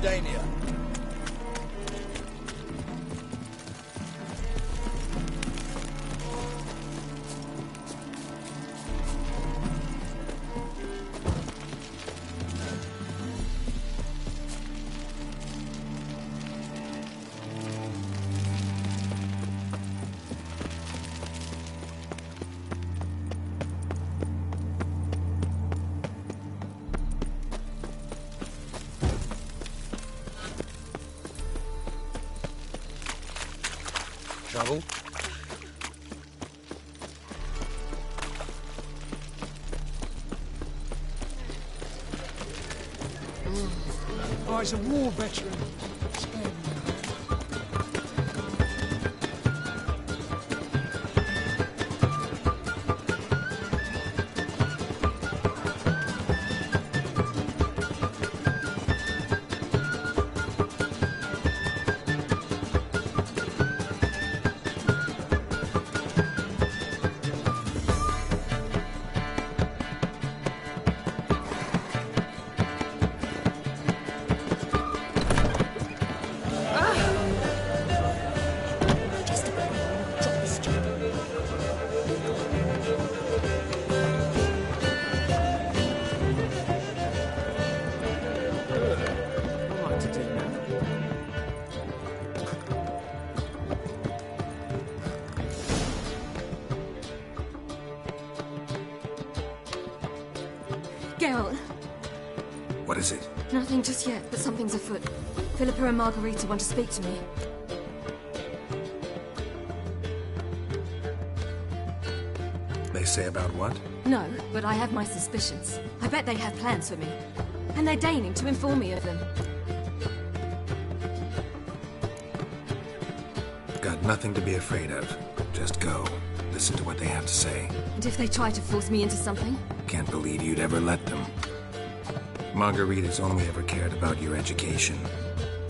Redania. Trouble? Oh, he's a war veteran. Spare me. Geralt. What is it? Nothing just yet, but something's afoot. Philippa and Margarita want to speak to me. They say about what? No, but I have my suspicions. I bet they have plans for me. And they're deigning to inform me of them. Got nothing to be afraid of. Just go. Listen to what they have to say. And if they try to force me into something? Can't believe you'd ever let them. Margarita's only ever cared about your education.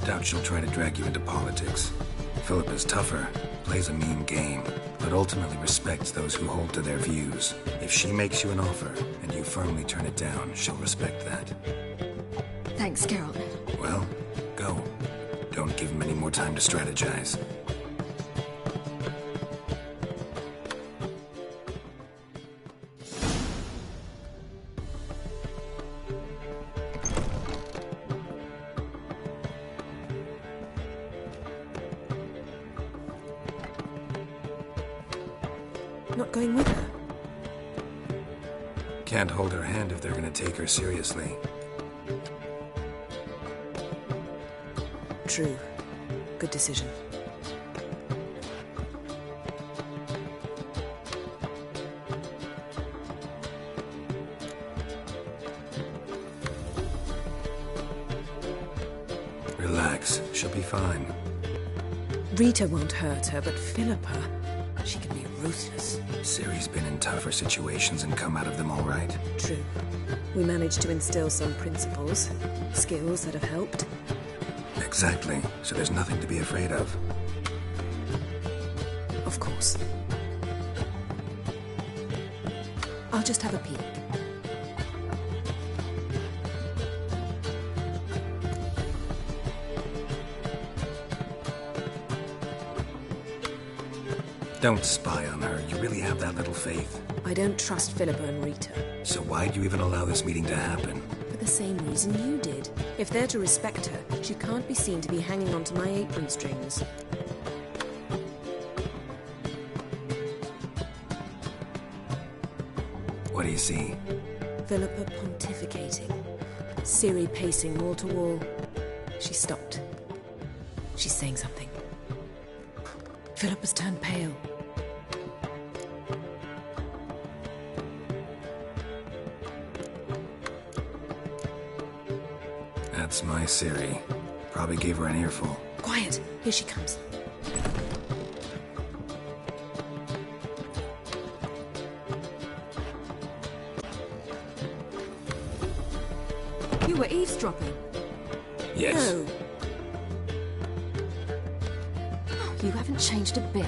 Doubt she'll try to drag you into politics. Philippa's tougher, plays a mean game, but ultimately respects those who hold to their views. If she makes you an offer, and you firmly turn it down, she'll respect that. Thanks, Geralt. Well, go. Don't give him any more time to strategize. Not going with her? Can't hold her hand if they're gonna take her seriously. True. Good decision. Relax. She'll be fine. Rita won't hurt her, but Philippa, she can be ruthless. Ciri's been in tougher situations and come out of them all right. True. We managed to instill some principles, skills that have helped. Exactly. So there's nothing to be afraid of. Of course. I'll just have a peek. Don't spy on her. You really have that little faith. I don't trust Philippa and Rita. So why'd you even allow this meeting to happen? For the same reason you did. If they're to respect her, she can't be seen to be hanging onto my apron strings. What do you see? Philippa pontificating. Ciri pacing wall to wall. She stopped. She's saying something. Philippa's turned pale. That's my Ciri. Probably gave her an earful. Quiet! Here she comes. You were eavesdropping. Yes. No. You haven't changed a bit.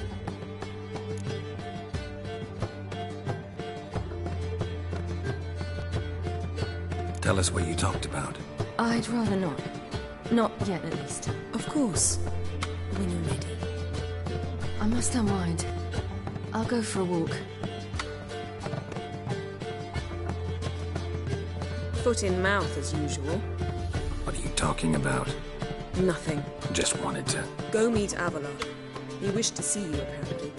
Tell us what you talked about. I'd rather not. Not yet, at least. Of course. When you're ready. I must unwind. I'll go for a walk. Foot in mouth, as usual. What are you talking about? Nothing. Just wanted to... Go meet Avila. He wished to see you, apparently.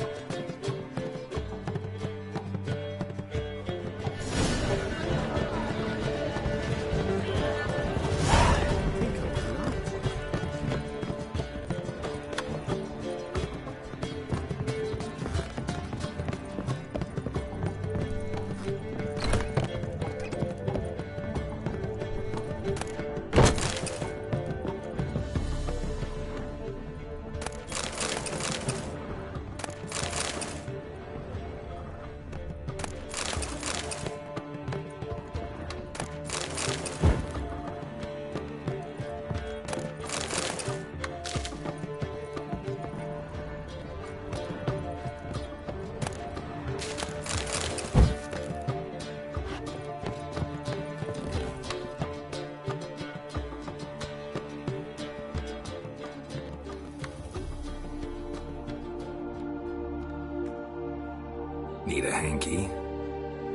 Need a hanky?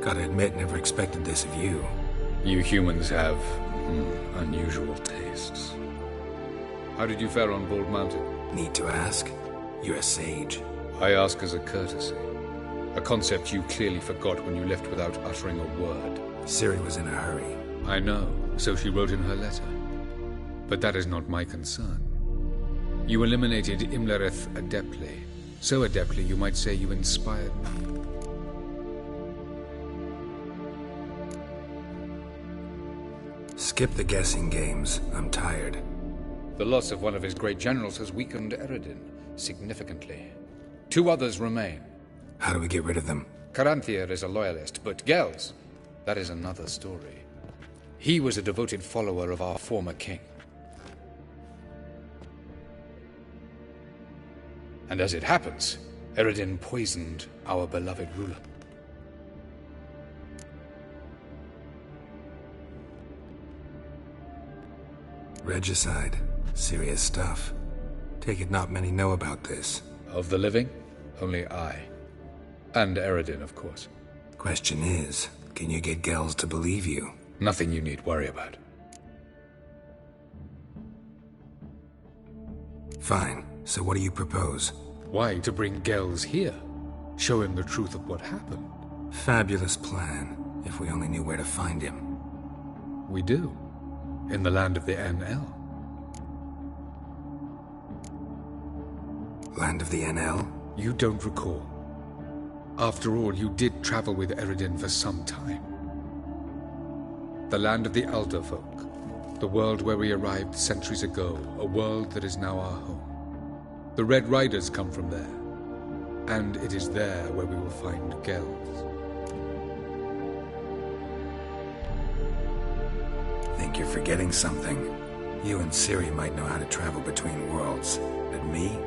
Gotta admit, never expected this of you. You humans have unusual tastes. How did you fare on Bald Mountain? Need to ask? You're a sage. I ask as a courtesy. A concept you clearly forgot when you left without uttering a word. Ciri was in a hurry. I know, so she wrote in her letter. But that is not my concern. You eliminated Imlerith adeptly. So adeptly, you might say you inspired me. Skip the guessing games. I'm tired. The loss of one of his great generals has weakened Eredin significantly. 2 others remain. How do we get rid of them? Caranthier is a loyalist, but Gels, that is another story. He was a devoted follower of our former king. And as it happens, Eredin poisoned our beloved ruler. Regicide. Serious stuff. Take it not many know about this. Of the living, only I. And Eredin, of course. Question is, can you get Gels to believe you? Nothing you need worry about. Fine. So what do you propose? Why, to bring Gels here? Show him the truth of what happened. Fabulous plan. If we only knew where to find him. We do. In the land of the NL. Land of the NL? You don't recall. After all, you did travel with Eredin for some time. The land of the Elder Folk. The world where we arrived centuries ago. A world that is now our home. The Red Riders come from there. And it is there where we will find Gels. Think you're forgetting something. You and Ciri might know how to travel between worlds, but me?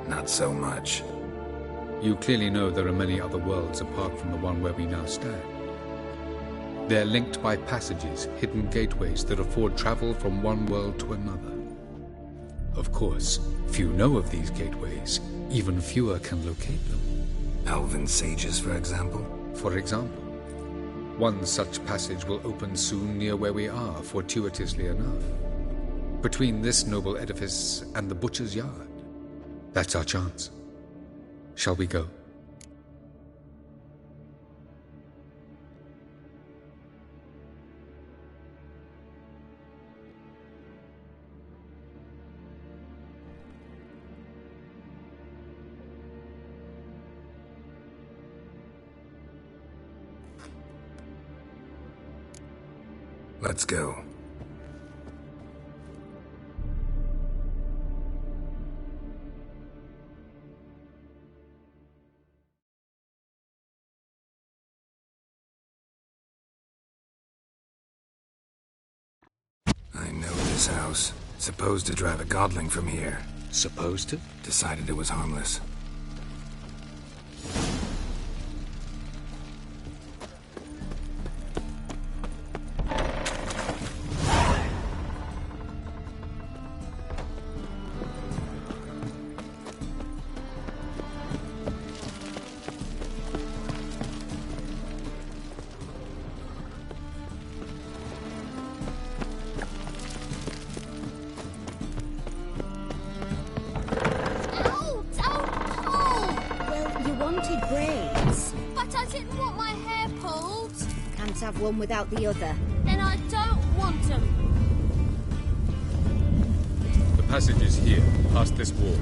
Not so much. You clearly know there are many other worlds apart from the one where we now stand. They're linked by passages, hidden gateways that afford travel from one world to another. Of course, few know of these gateways. Even fewer can locate them. Elven sages, for example? For example. One such passage will open soon near where we are, fortuitously enough. Between this noble edifice and the butcher's yard. That's our chance. Shall we go? Let's go. I know this house. Supposed to drive a godling from here. Supposed to? Decided it was harmless. wanted braids. But I didn't want my hair pulled. Can't have one without the other. Then I don't want them. The passage is here, past this wall.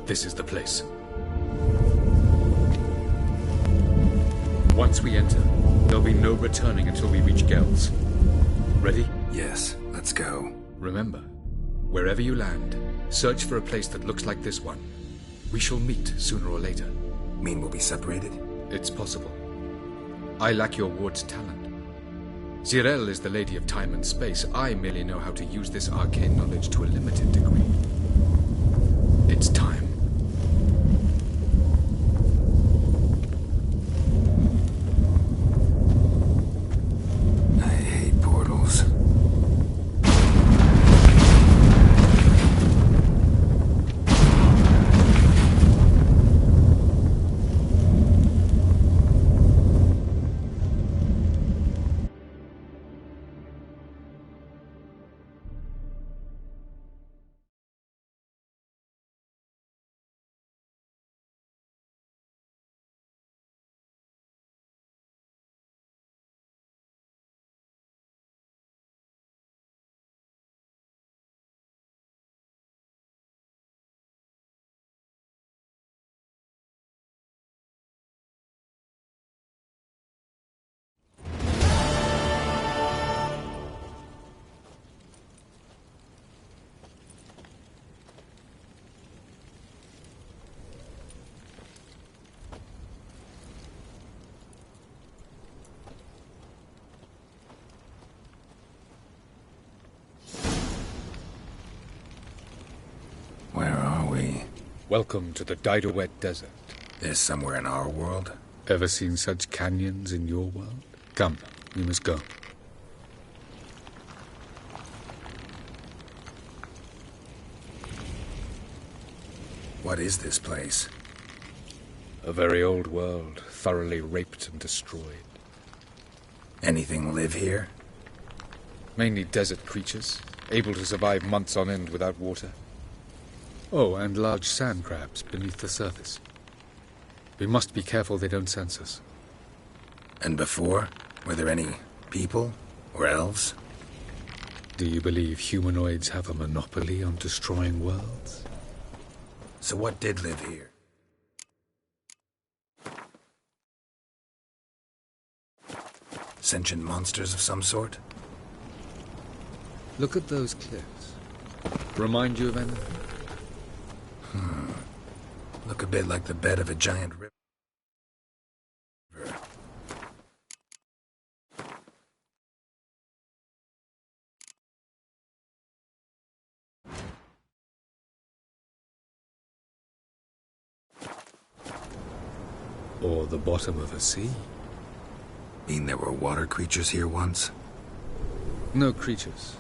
This is the place. Once we enter, there'll be no returning until we reach Gel's. Ready? Yes, let's go. Remember, wherever you land, search for a place that looks like this one. We shall meet sooner or later. Mean we'll be separated? It's possible. I lack your ward's talent. Zirel is the Lady of Time and Space. I merely know how to use this arcane knowledge to a limited degree. It's time. I hate portals. Where are we? Welcome to the Didowet Desert. This somewhere in our world? Ever seen such canyons in your world? Come, we must go. What is this place? A very old world, thoroughly raped and destroyed. Anything live here? Mainly desert creatures, able to survive months on end without water. Oh, and large sand crabs beneath the surface. We must be careful they don't sense us. And before? Were there any people? Or elves? Do you believe humanoids have a monopoly on destroying worlds? So what did live here? Sentient monsters of some sort? Look at those cliffs. Remind you of anything? Look a bit like the bed of a giant river. Or the bottom of a sea? Mean there were water creatures here once? No creatures.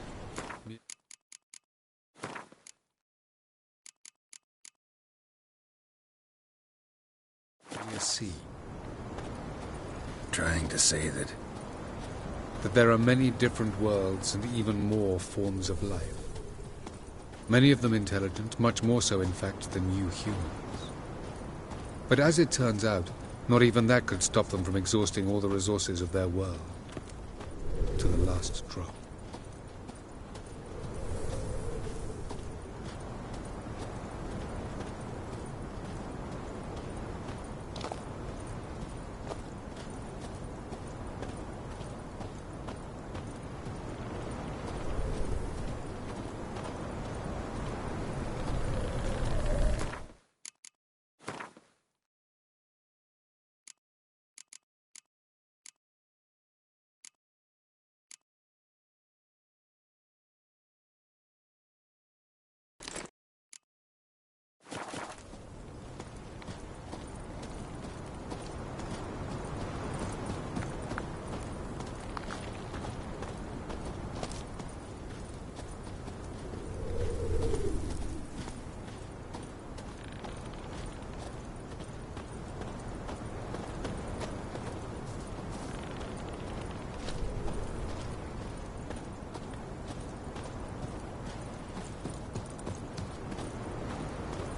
A sea. Trying to say that There are many different worlds and even more forms of life. Many of them intelligent, much more so in fact than you humans. But as it turns out, not even that could stop them from exhausting all the resources of their world. To the last drop.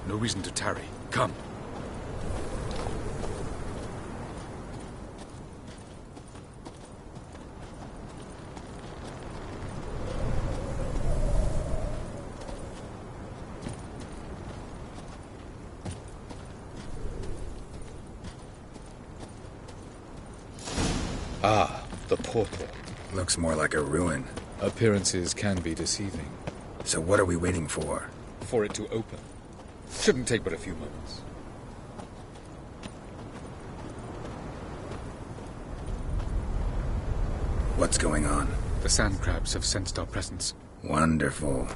No reason to tarry. Come. Ah, the portal. Looks more like a ruin. Appearances can be deceiving. So what are we waiting for? For it to open. Shouldn't take but a few moments. What's going on? The sand crabs have sensed our presence. Wonderful.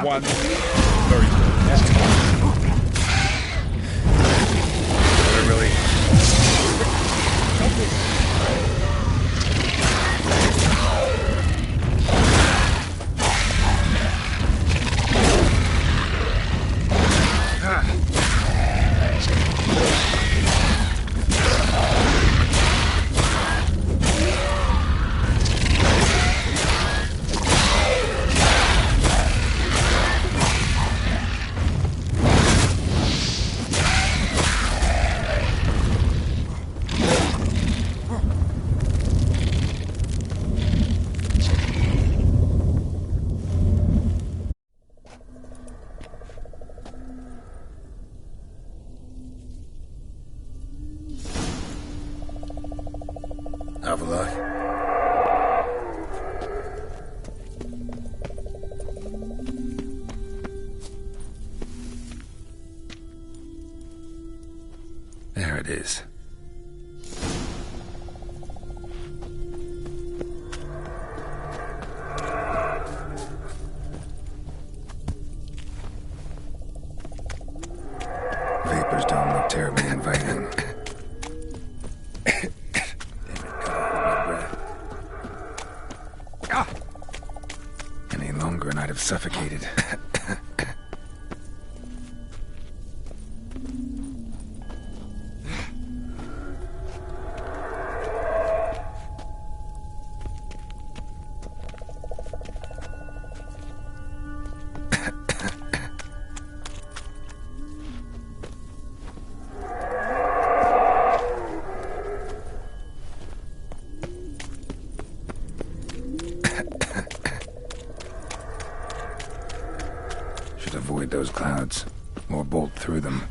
One. Very good. Really? Avila? There it is. Vapors don't look terribly inviting. Any longer and I'd have suffocated. Should avoid those clouds, or bolt through them.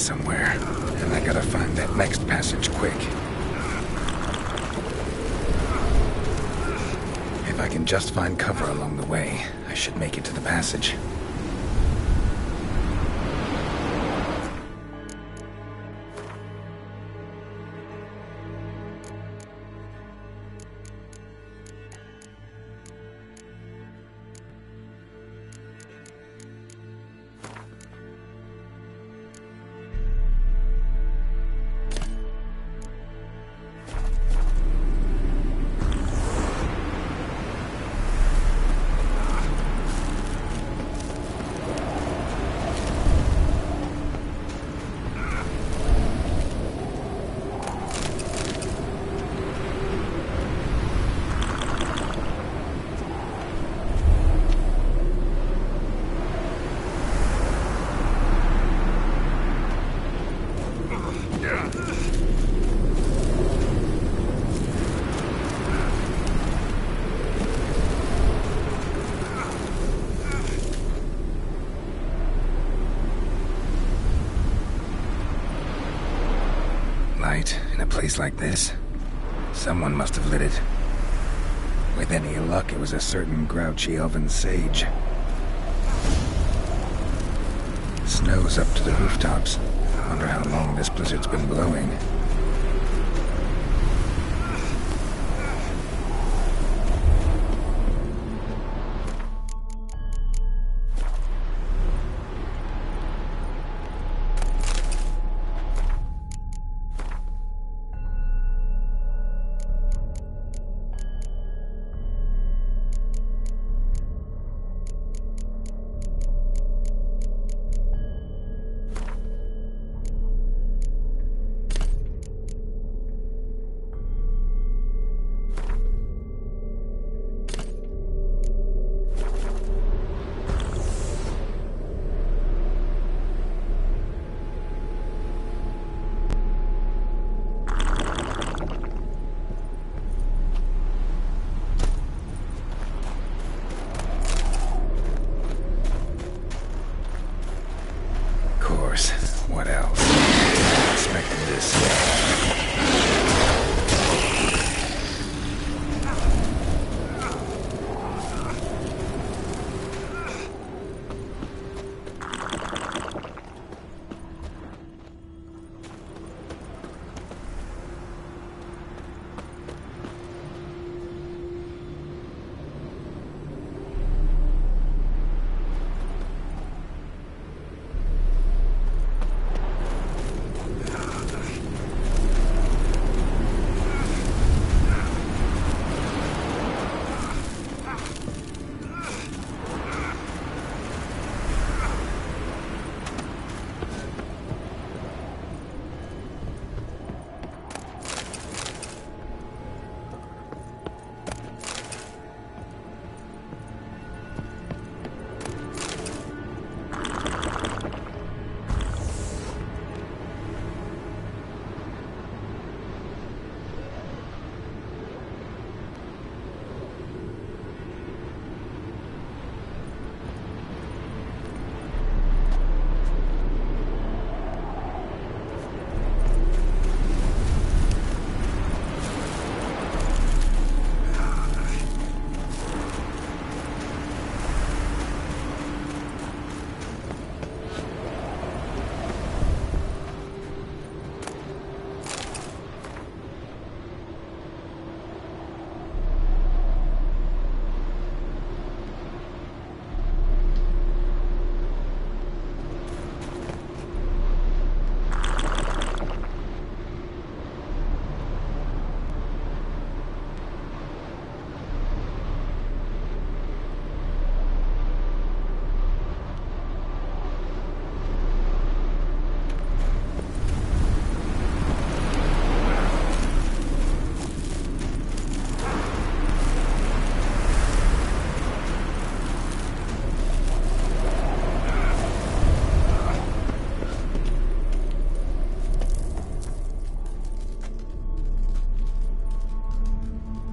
somewhere, and I gotta find that next passage quick. If I can just find cover along the way, I should make it to the passage. In a place like this, someone must have lit it. With any luck, it was a certain grouchy elven sage. Snow's up to the rooftops. Wonder how long this blizzard's been blowing. What else? I expected this.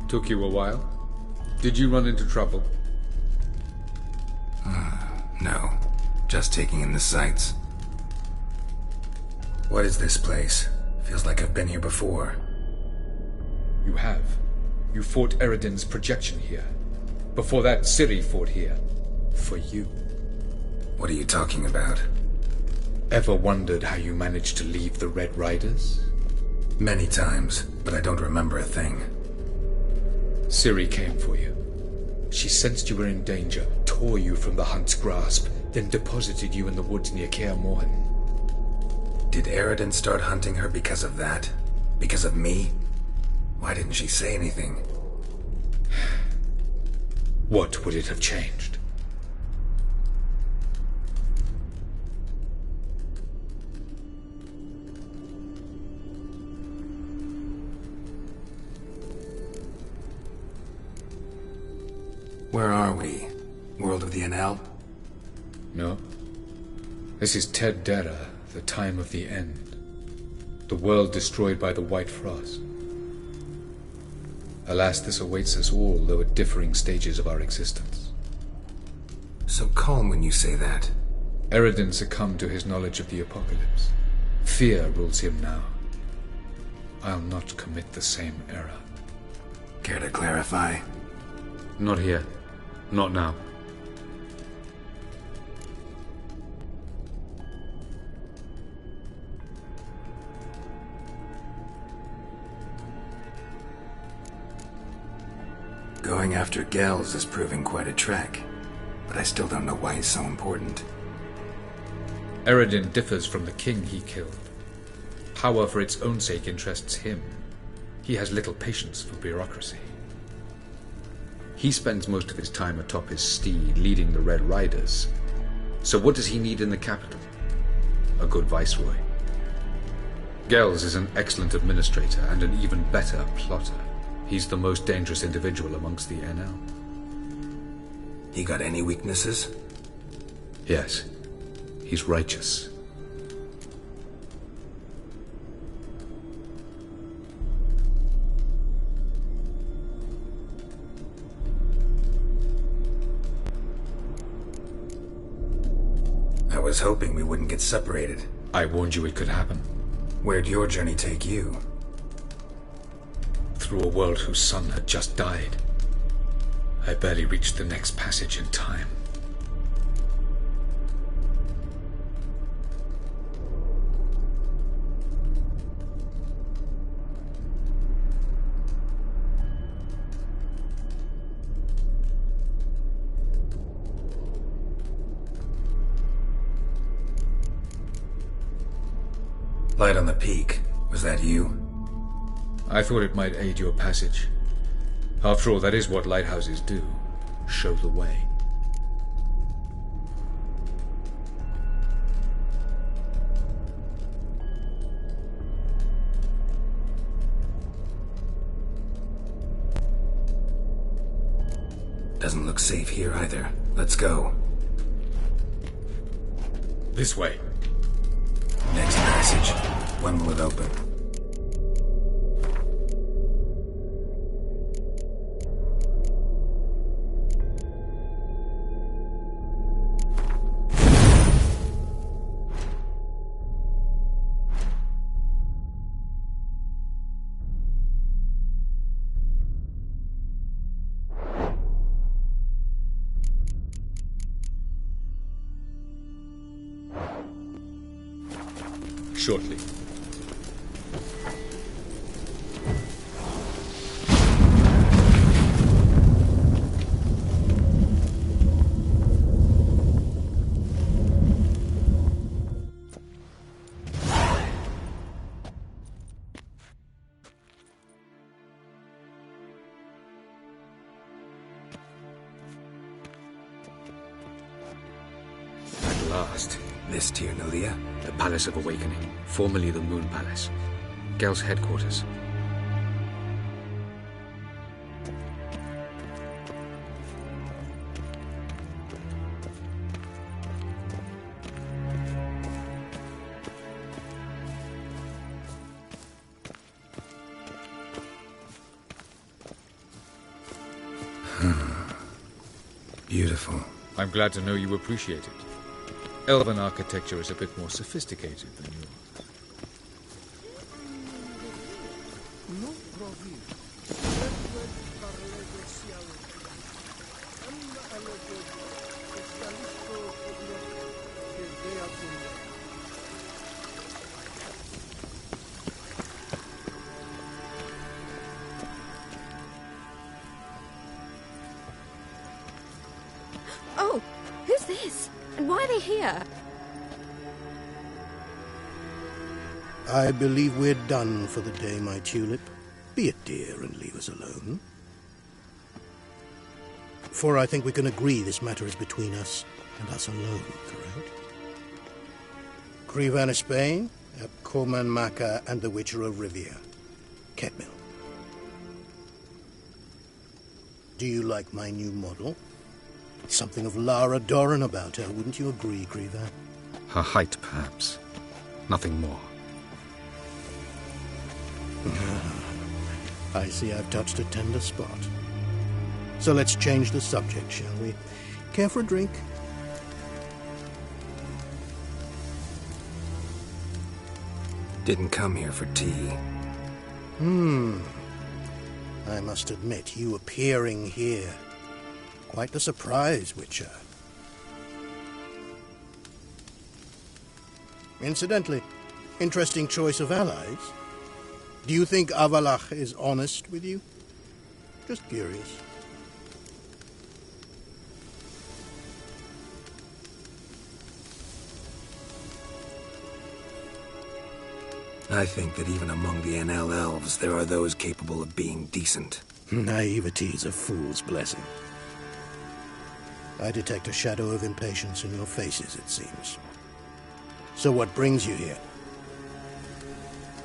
Took you a while? Did you run into trouble? No. Just taking in the sights. What is this place? Feels like I've been here before. You have. You fought Eredin's projection here. Before that, Ciri fought here. For you. What are you talking about? Ever wondered how you managed to leave the Red Riders? Many times, but I don't remember a thing. Ciri came for you. She sensed you were in danger, tore you from the Hunt's grasp, then deposited you in the woods near Kaer Morhen. Did Eredin start hunting her because of that? Because of me? Why didn't she say anything? What would it have changed? Where are we? World of the Enel? No. This is Ted Dera, the time of the end. The world destroyed by the White Frost. Alas, this awaits us all, though at differing stages of our existence. So calm when you say that. Eredin succumbed to his knowledge of the apocalypse. Fear rules him now. I'll not commit the same error. Care to clarify? Not here. Not now. Going after Gels is proving quite a trek, but I still don't know why he's so important. Eredin differs from the king he killed. Power for its own sake interests him. He has little patience for bureaucracy. He spends most of his time atop his steed, leading the Red Riders. So what does he need in the capital? A good viceroy. Gels is an excellent administrator and an even better plotter. He's the most dangerous individual amongst the Enel. He got any weaknesses? Yes. He's righteous. I was hoping we wouldn't get separated. I warned you it could happen. Where'd your journey take you? Through a world whose son had just died. I barely reached the next passage in time. Light on the peak. Was that you? I thought it might aid your passage. After all, that is what lighthouses do. Show the way. Doesn't look safe here either. Let's go. This way. Next passage. When will it open? Shortly. At last. This Tyr Nalia? The Palace of Awakening, formerly the Moon Palace. Gel's headquarters. Beautiful. I'm glad to know you appreciate it. Elven architecture is a bit more sophisticated than yours. Oh, who's this? And why are they here? I believe we're done for the day, my tulip. Be a dear and leave us alone. For I think we can agree this matter is between us and us alone, correct? Crevan of Spain, Coman Maca, and the Witcher of Rivia. Ketmil. Do you like my new model? Something of Lara Doran about her, wouldn't you agree, Crevan? Her height, perhaps. Nothing more. I see I've touched a tender spot. So let's change the subject, shall we? Care for a drink? Didn't come here for tea. I must admit, you appearing here. Quite the surprise, Witcher. Incidentally, interesting choice of allies. Do you think Avallac'h is honest with you? Just curious. I think that even among the NL elves, there are those capable of being decent. Naivety is a fool's blessing. I detect a shadow of impatience in your faces, it seems. So what brings you here?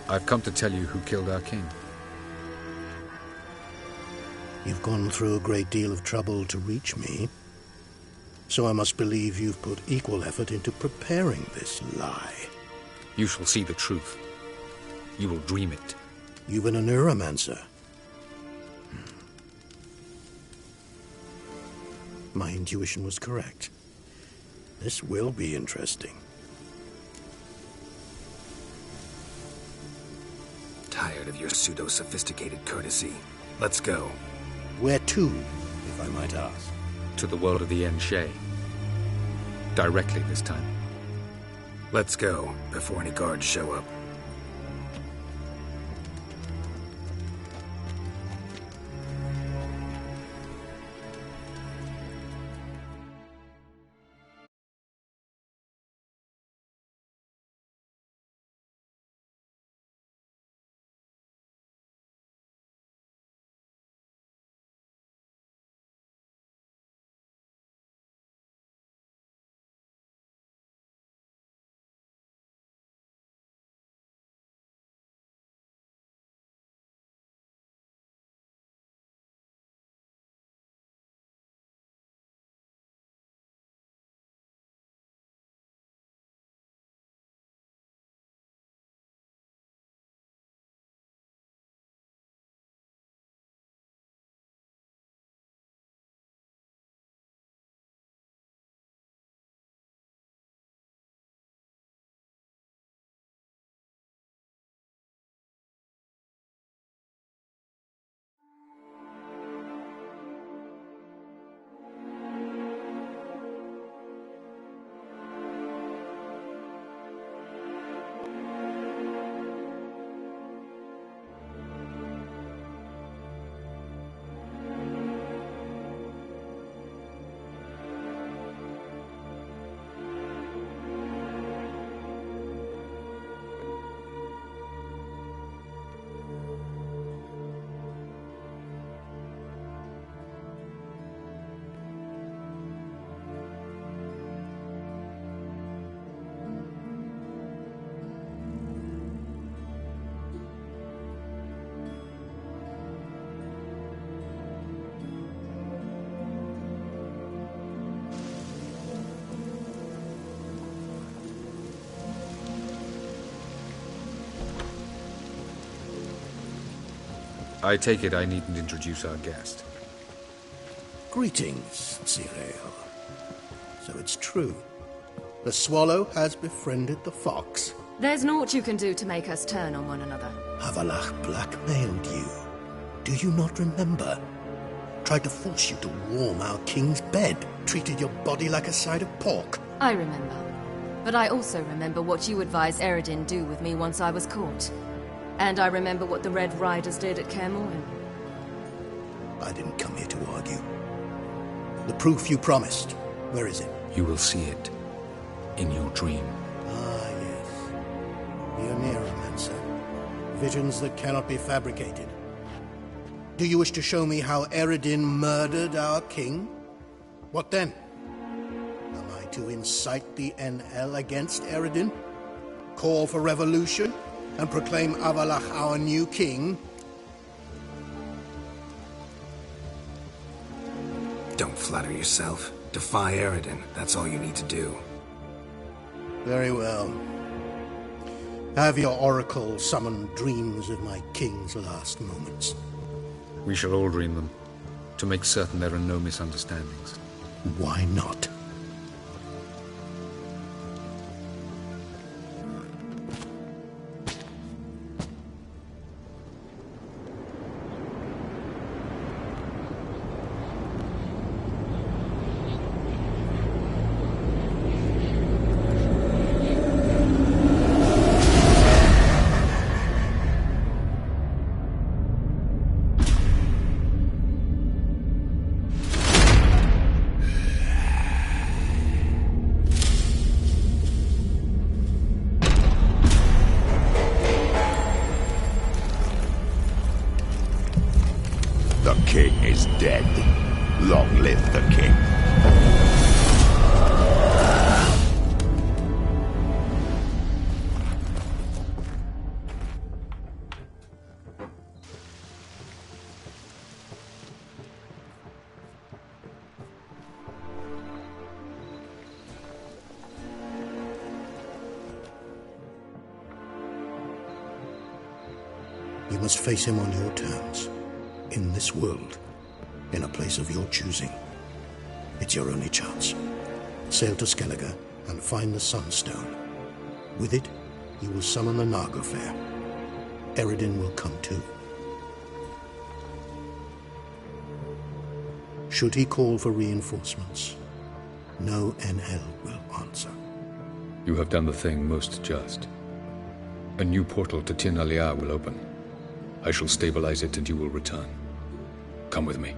I've come to tell you who killed our king. You've gone through a great deal of trouble to reach me. So I must believe you've put equal effort into preparing this lie. You shall see the truth. You will dream it. You've been a neuromancer. My intuition was correct. This will be interesting. Tired of your pseudo-sophisticated courtesy. Let's go. Where to, if I might ask? To the world of the Enshe. Directly this time. Let's go, before any guards show up. I take it I needn't introduce our guest. Greetings, Cyril. So it's true. The swallow has befriended the fox. There's naught you can do to make us turn on one another. Avallac'h blackmailed you. Do you not remember? Tried to force you to warm our king's bed. Treated your body like a side of pork. I remember. But I also remember what you advised Eredin do with me once I was caught. And I remember what the Red Riders did at Kaer Morhen. I didn't come here to argue. The proof you promised, where is it? You will see it in your dream. Ah, yes. The Oneiromancer. Visions that cannot be fabricated. Do you wish to show me how Eredin murdered our king? What then? Am I to incite the NL against Eredin? Call for revolution? And proclaim Avallac'h our new king? Don't flatter yourself. Defy Eredin. That's all you need to do. Very well. Have your oracle summon dreams of my king's last moments. We shall all dream them, to make certain there are no misunderstandings. Why not? The king is dead. Long live the king. You must face him on your terms. In this world, in a place of your choosing. It's your only chance. Sail to Skellige and find the Sunstone. With it, you will summon the Naga-fair. Eredin will come too. Should he call for reinforcements, no NL will answer. You have done the thing most just. A new portal to Tir Nalear will open. I shall stabilize it and you will return. Come with me.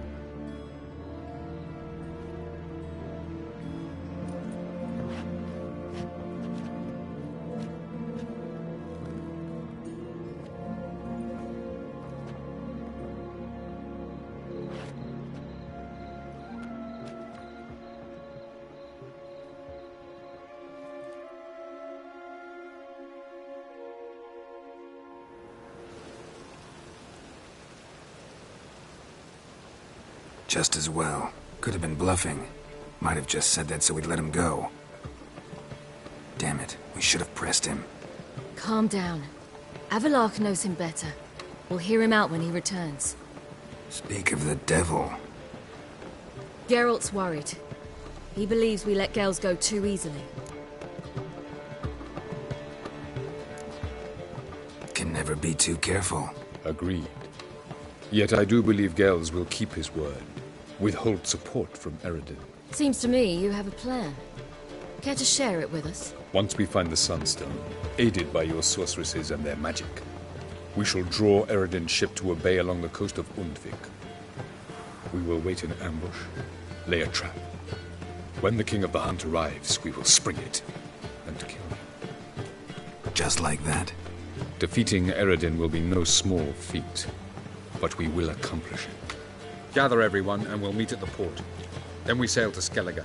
Just as well. Could have been bluffing. Might have just said that so we'd let him go. Damn it, we should have pressed him. Calm down. Avallac'h knows him better. We'll hear him out when he returns. Speak of the devil. Geralt's worried. He believes we let Gels go too easily. Can never be too careful. Agreed. Yet I do believe Gels will keep his word. Withhold support from Eredin. Seems to me you have a plan. Care to share it with us? Once we find the Sunstone, aided by your sorceresses and their magic, we shall draw Eredin's ship to a bay along the coast of Undvik. We will wait in ambush, lay a trap. When the King of the Hunt arrives, we will spring it and kill him. Just like that? Defeating Eredin will be no small feat, but we will accomplish it. Gather everyone, and we'll meet at the port. Then we sail to Skellige.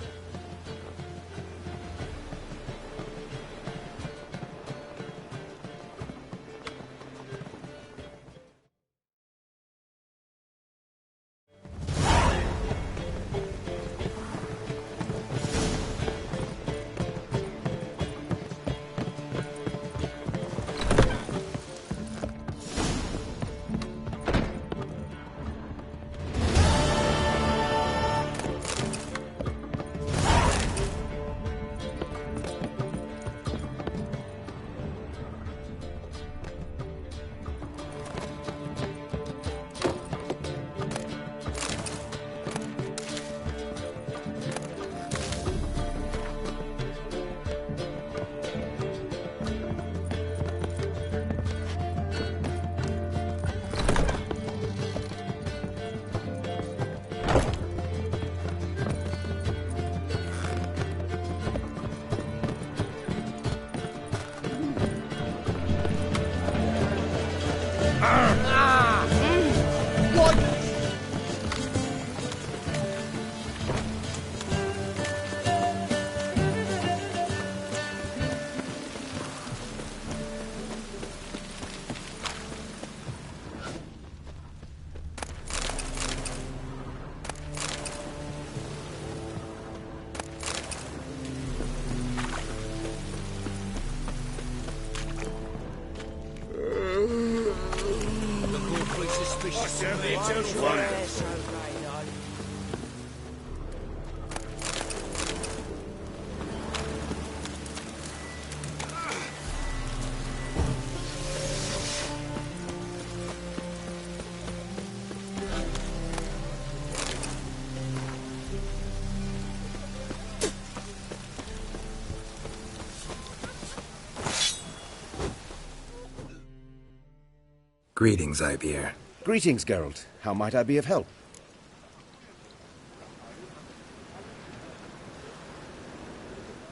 Greetings, Ivyr. Greetings, Geralt. How might I be of help?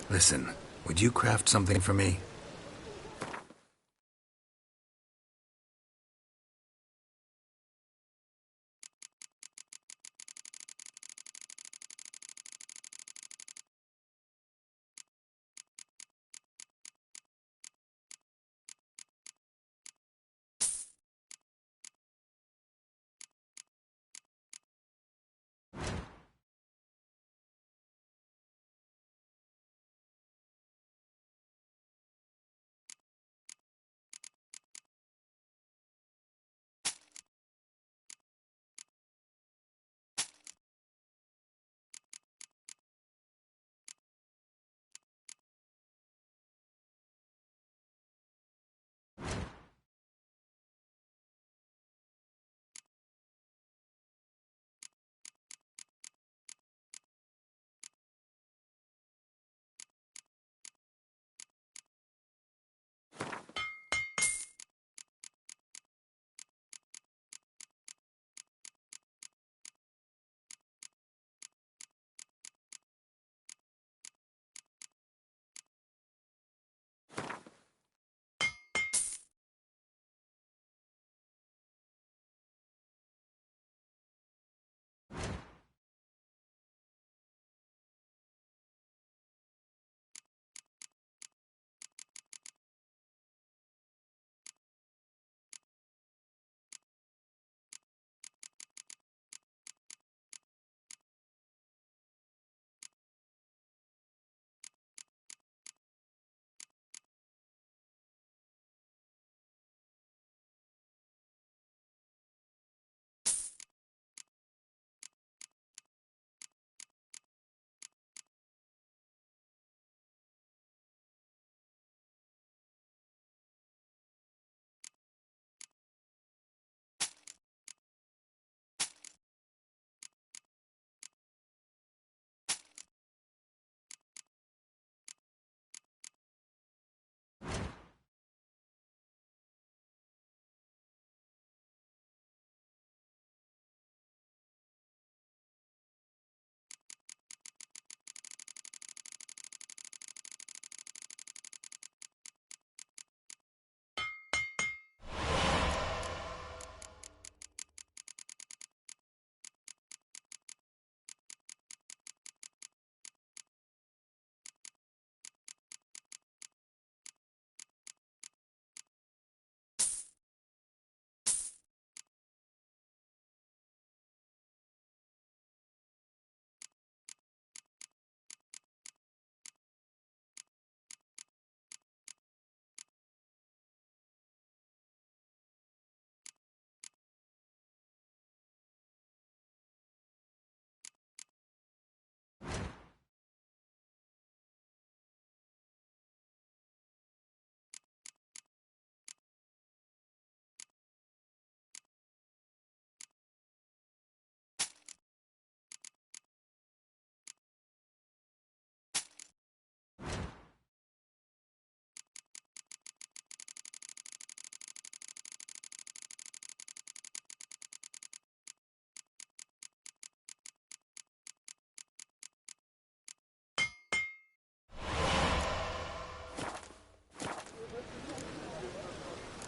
Listen, would you craft something for me?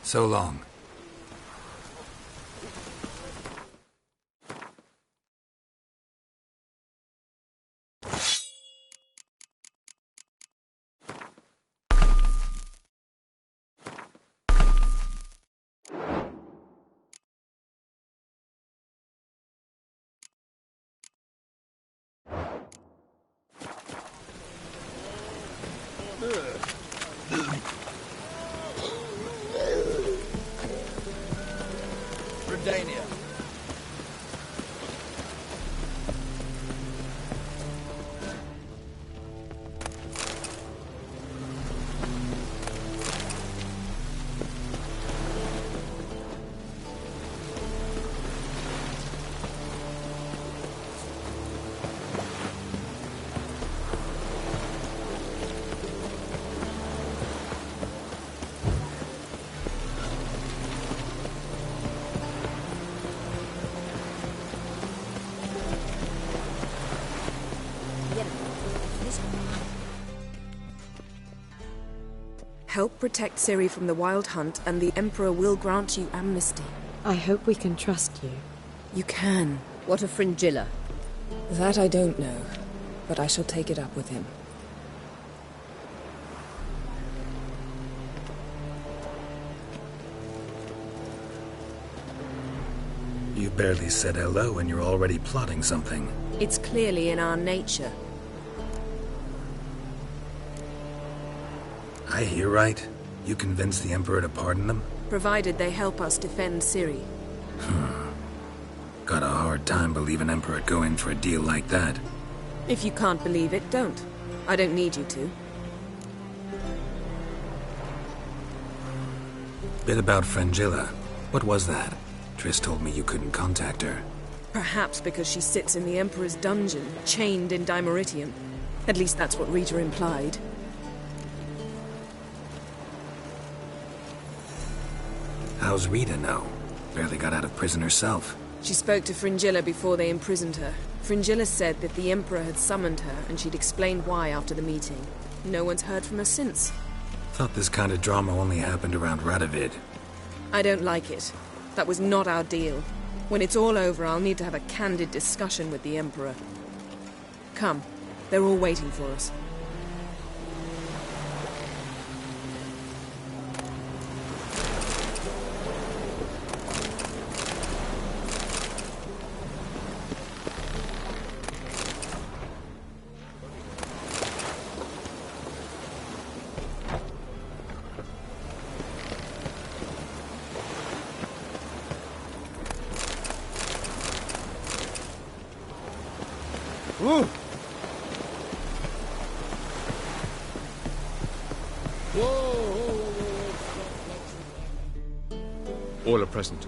So long. Dania. Help protect Ciri from the Wild Hunt, and the Emperor will grant you amnesty. I hope we can trust you. You can. What of Fringilla? That I don't know, but I shall take it up with him. You barely said hello and you're already plotting something. It's clearly in our nature. I hear right? You convinced the Emperor to pardon them? Provided they help us defend Ciri. Got a hard time believing Emperor'd go in for a deal like that. If you can't believe it, don't. I don't need you to. Bit about Fringilla. What was that? Triss told me you couldn't contact her. Perhaps because she sits in the Emperor's dungeon, chained in Dimeritium. At least that's what Rita implied. How's Rita know? Barely got out of prison herself. She spoke to Fringilla before they imprisoned her. Fringilla said that the Emperor had summoned her, and she'd explained why after the meeting. No one's heard from her since. Thought this kind of drama only happened around Radovid. I don't like it. That was not our deal. When it's all over, I'll need to have a candid discussion with the Emperor. Come. They're all waiting for us. Woo! All are present.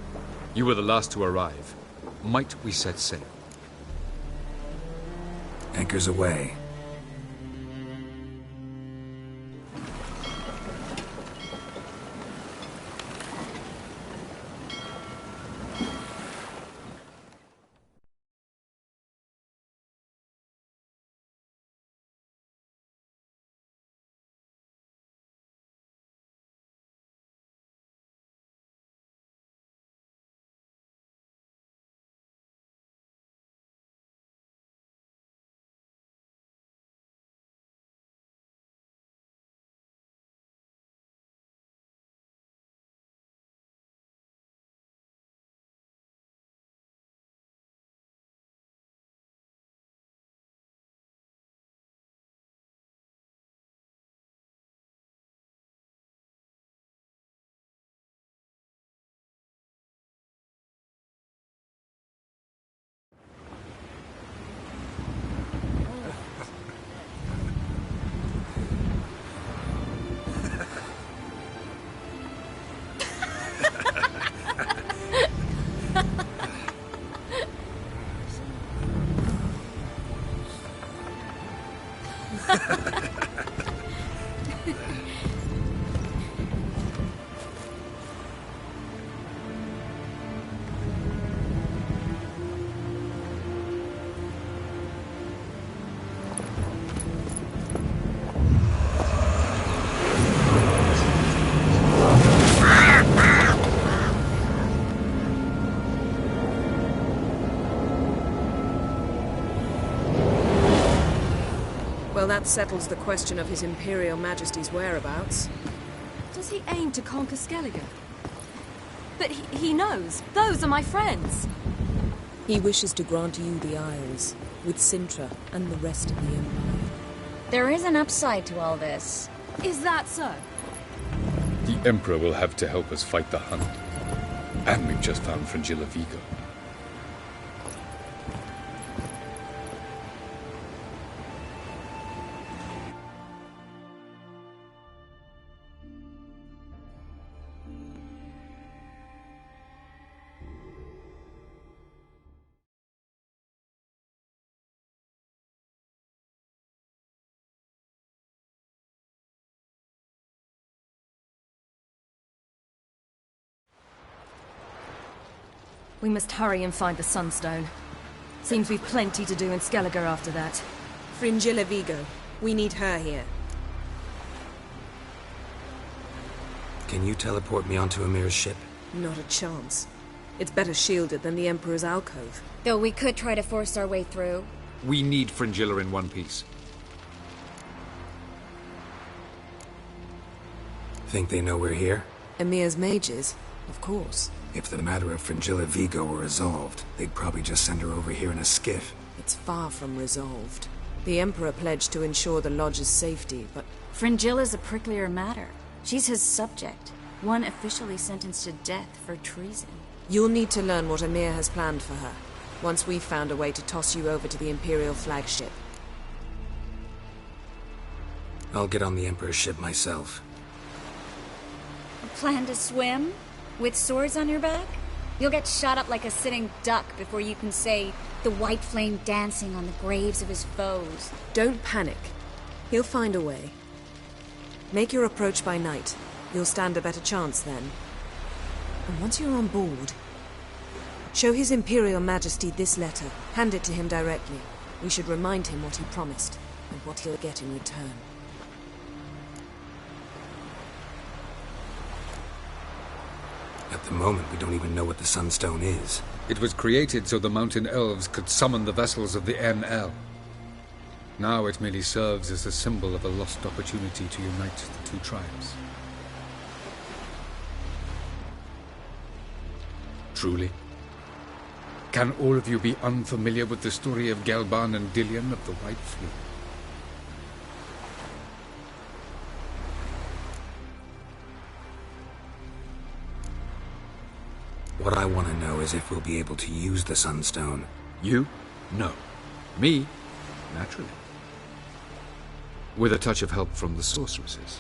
You were the last to arrive. Might we set sail? Anchors away. Well, that settles the question of His Imperial Majesty's whereabouts. Does he aim to conquer Skellige? But he knows. Those are my friends. He wishes to grant you the Isles, with Cintra and the rest of the Empire. There is an upside to all this. Is that so? The Emperor will have to help us fight the Hunt. And we've just found Fringilla Vigo. We must hurry and find the Sunstone. Seems we've plenty to do in Skellige after that. Fringilla Vigo. We need her here. Can you teleport me onto Ymir's ship? Not a chance. It's better shielded than the Emperor's alcove. Though we could try to force our way through. We need Fringilla in one piece. Think they know we're here? Ymir's mages? Of course. If the matter of Fringilla Vigo were resolved, they'd probably just send her over here in a skiff. It's far from resolved. The Emperor pledged to ensure the Lodge's safety, but... Fringilla's a pricklier matter. She's his subject, one officially sentenced to death for treason. You'll need to learn what Ymir has planned for her, once we've found a way to toss you over to the Imperial flagship. I'll get on the Emperor's ship myself. Plan to swim? With swords on your back? You'll get shot up like a sitting duck before you can say, the white flame dancing on the graves of his foes. Don't panic. He'll find a way. Make your approach by night. You'll stand a better chance then. And once you're on board, show His Imperial Majesty this letter. Hand it to him directly. We should remind him what he promised, and what he'll get in return. At the moment, we don't even know what the Sunstone is. It was created so the Mountain Elves could summon the vessels of the NL. Now it merely serves as a symbol of a lost opportunity to unite the two tribes. Truly? Can all of you be unfamiliar with the story of Gelban and Dillion of the White Fleet? What I want to know is if we'll be able to use the Sunstone. You? No. Me? Naturally. With a touch of help from the sorceresses.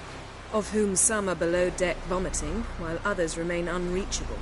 Of whom some are below deck vomiting, while others remain unreachable.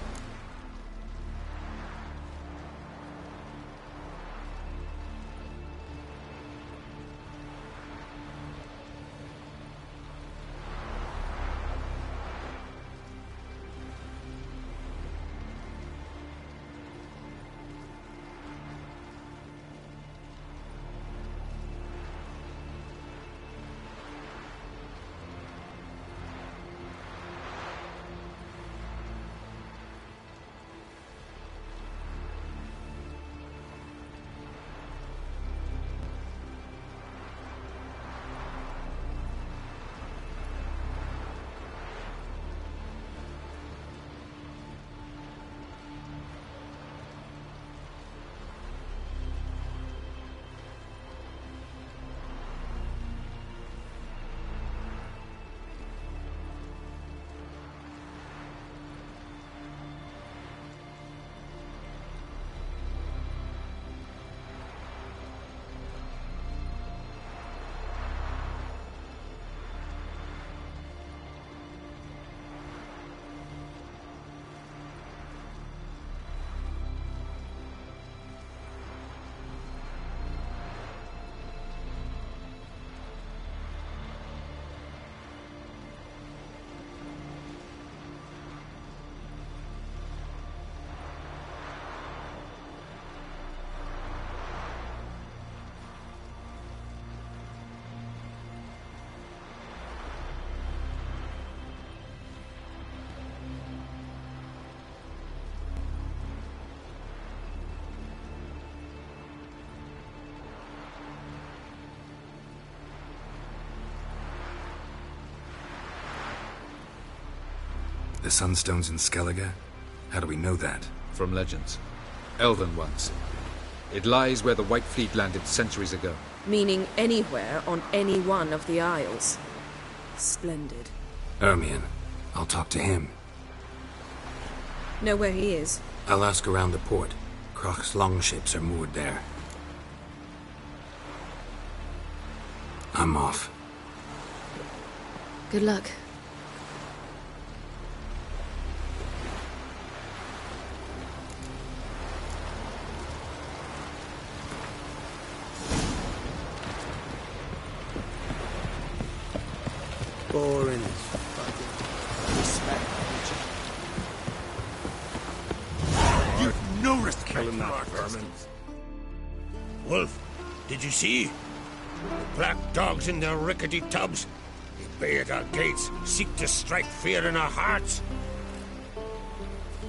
The Sunstone's in Skellige? How do we know that? From legends. Elven ones. It lies where the White Fleet landed centuries ago. Meaning anywhere on any one of the Isles. Splendid. Ermion. I'll talk to him. Know where he is? I'll ask around the port. Croc's longships are moored there. I'm off. Good luck. Boring as fucking respect. You've no respect for that vermin. Wolf, did you see? The black dogs in their rickety tubs. They bay at our gates, seek to strike fear in our hearts.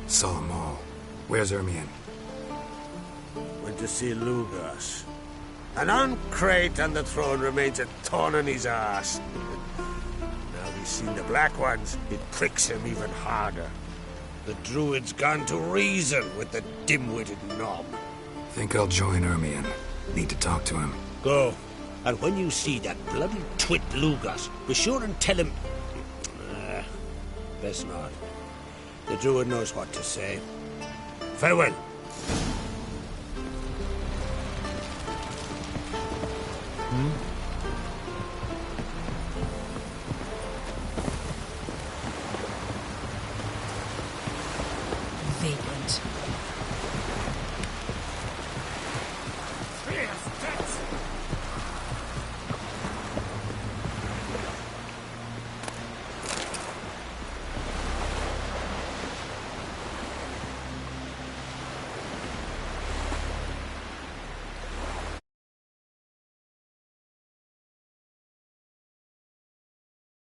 Saw 'em all. Where's Ermion? Went to see Lugas. And on Crate on the throne remains a thorn in his ass. Now he's seen the Black Ones, it pricks him even harder. The Druid's gone to reason with the dim-witted knob. Think I'll join Ermion. Need to talk to him. Go. And when you see that bloody twit Lugas, be sure and tell him... best not. The Druid knows what to say. Farewell. Vagrant.